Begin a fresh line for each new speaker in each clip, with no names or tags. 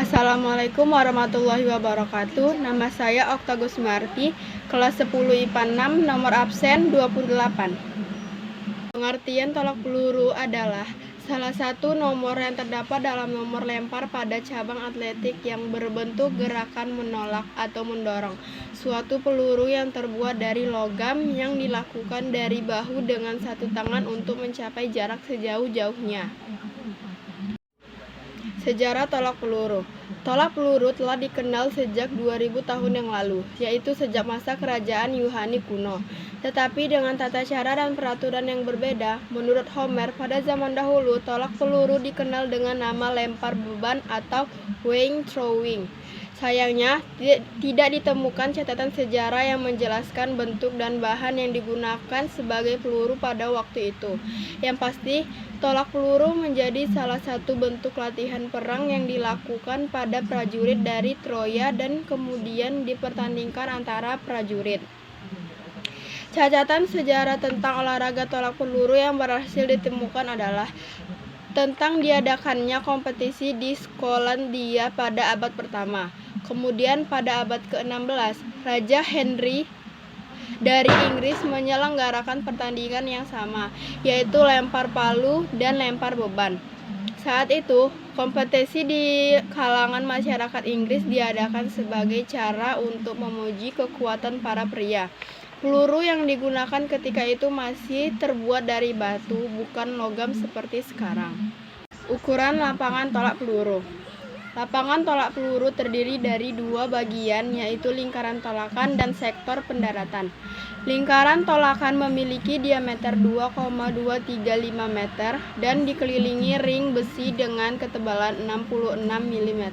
Assalamualaikum warahmatullahi wabarakatuh. Nama saya Okta Gusmarti, kelas 10 IPA 6, nomor absen 28. Pengertian tolak peluru adalah salah satu nomor yang terdapat dalam nomor lempar pada cabang atletik yang berbentuk gerakan menolak atau mendorong suatu peluru yang terbuat dari logam yang dilakukan dari bahu dengan satu tangan untuk mencapai jarak sejauh-jauhnya. Sejarah tolak peluru. Tolak peluru telah dikenal sejak 2000 tahun yang lalu, yaitu sejak masa kerajaan Yunani kuno. Tetapi dengan tata cara dan peraturan yang berbeda, menurut Homer, pada zaman dahulu tolak peluru dikenal dengan nama lempar beban atau weighing throwing. Sayangnya, tidak ditemukan catatan sejarah yang menjelaskan bentuk dan bahan yang digunakan sebagai peluru pada waktu itu. Yang pasti, tolak peluru menjadi salah satu bentuk latihan perang yang dilakukan pada prajurit dari Troya dan kemudian dipertandingkan antara prajurit. Catatan sejarah tentang olahraga tolak peluru yang berhasil ditemukan adalah tentang diadakannya kompetisi di Skotlandia pada abad pertama. Kemudian pada abad ke-16, Raja Henry dari Inggris menyelenggarakan pertandingan yang sama, yaitu lempar palu dan lempar beban. Saat itu, kompetisi di kalangan masyarakat Inggris diadakan sebagai cara untuk memuji kekuatan para pria. Peluru yang digunakan ketika itu masih terbuat dari batu, bukan logam seperti sekarang. Ukuran lapangan tolak peluru. Lapangan tolak peluru terdiri dari dua bagian, yaitu lingkaran tolakan dan sektor pendaratan. Lingkaran tolakan memiliki diameter 2,235 meter dan dikelilingi ring besi dengan ketebalan 66 mm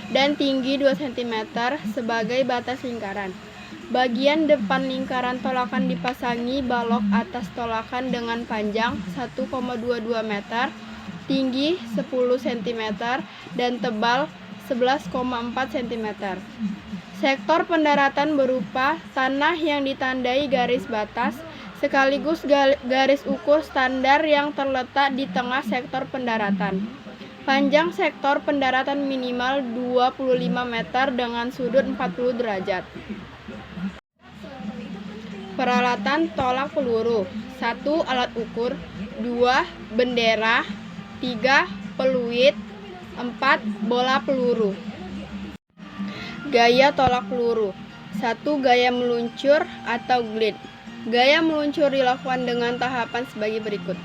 dan tinggi 2 cm sebagai batas lingkaran. Bagian depan lingkaran tolakan dipasangi balok atas tolakan dengan panjang 1,22 meter, tinggi 10 cm, dan tebal 11,4 cm. Sektor pendaratan berupa tanah yang ditandai garis batas, sekaligus garis ukur standar yang terletak di tengah sektor pendaratan. Panjang sektor pendaratan minimal 25 meter dengan sudut 40 derajat. Peralatan tolak peluru. 1. Alat ukur. 2. Bendera. 3. Peluit. 4. Bola peluru. Gaya tolak peluru. 1. Gaya meluncur atau glide. Gaya meluncur dilakukan dengan tahapan sebagai berikut.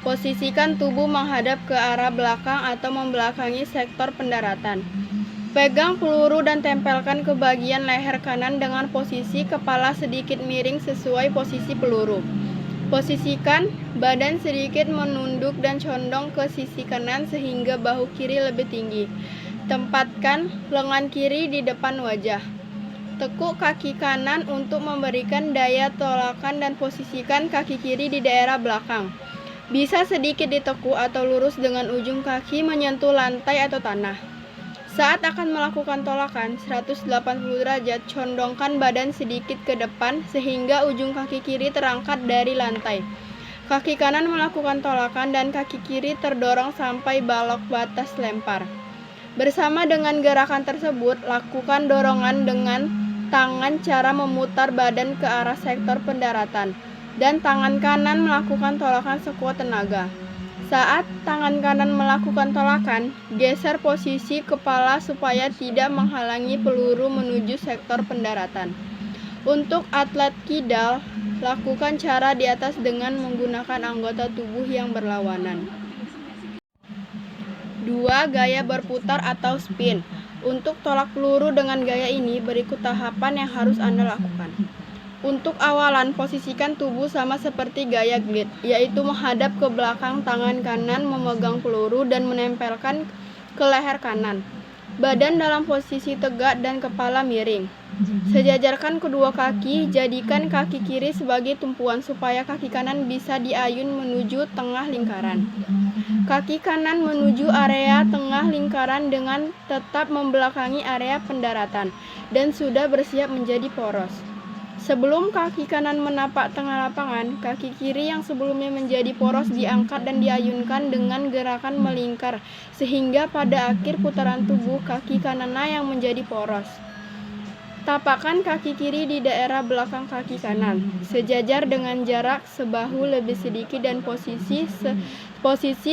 Posisikan tubuh menghadap ke arah belakang atau membelakangi sektor pendaratan. Pegang peluru dan tempelkan ke bagian leher kanan dengan posisi kepala sedikit miring sesuai posisi peluru. Posisikan badan sedikit menunduk dan condong ke sisi kanan sehingga bahu kiri lebih tinggi. Tempatkan lengan kiri di depan wajah. Tekuk kaki kanan untuk memberikan daya tolakan dan posisikan kaki kiri di daerah belakang. Bisa sedikit ditekuk atau lurus dengan ujung kaki menyentuh lantai atau tanah. Saat akan melakukan tolakan 180 derajat, condongkan badan sedikit ke depan sehingga ujung kaki kiri terangkat dari lantai. Kaki kanan melakukan tolakan dan kaki kiri terdorong sampai balok batas lempar. Bersama dengan gerakan tersebut, lakukan dorongan dengan tangan cara memutar badan ke arah sektor pendaratan dan tangan kanan melakukan tolakan sekuat tenaga. Saat tangan kanan melakukan tolakan, geser posisi kepala supaya tidak menghalangi peluru menuju sektor pendaratan. Untuk atlet kidal, lakukan cara di atas dengan menggunakan anggota tubuh yang berlawanan. 2. Gaya berputar atau spin. Untuk tolak peluru dengan gaya ini, berikut tahapan yang harus Anda lakukan. Untuk awalan, posisikan tubuh sama seperti gaya glide, yaitu menghadap ke belakang, tangan kanan memegang peluru dan menempelkan ke leher kanan. Badan dalam posisi tegak dan kepala miring. Sejajarkan kedua kaki, jadikan kaki kiri sebagai tumpuan supaya kaki kanan bisa diayun menuju tengah lingkaran. Kaki kanan menuju area tengah lingkaran dengan tetap membelakangi area pendaratan dan sudah bersiap menjadi poros. Sebelum kaki kanan menapak tengah lapangan, kaki kiri yang sebelumnya menjadi poros diangkat dan diayunkan dengan gerakan melingkar, sehingga pada akhir putaran tubuh kaki kananlah yang menjadi poros. Tapakkan kaki kiri di daerah belakang kaki kanan, sejajar dengan jarak sebahu lebih sedikit dan posisi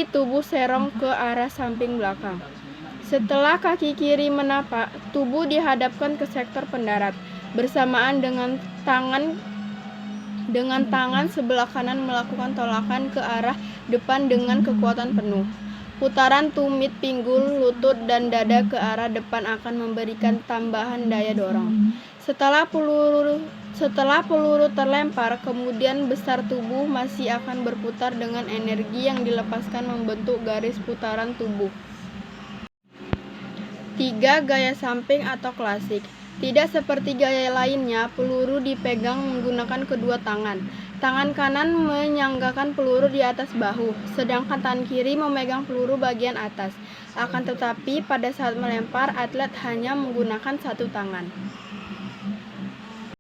tubuh serong ke arah samping belakang. Setelah kaki kiri menapak, tubuh dihadapkan ke sektor pendarat, bersamaan dengan tangan sebelah kanan melakukan tolakan ke arah depan dengan kekuatan penuh. Putaran tumit, pinggul, lutut, dan dada ke arah depan akan memberikan tambahan daya dorong. Setelah peluru terlempar, kemudian besar tubuh masih akan berputar dengan energi yang dilepaskan membentuk garis putaran tubuh. 3. Gaya samping atau klasik. Tidak seperti gaya lainnya, peluru dipegang menggunakan kedua tangan. Tangan kanan menyanggakan peluru di atas bahu, sedangkan tangan kiri memegang peluru bagian atas. Akan tetapi, pada saat melempar, atlet hanya menggunakan satu tangan.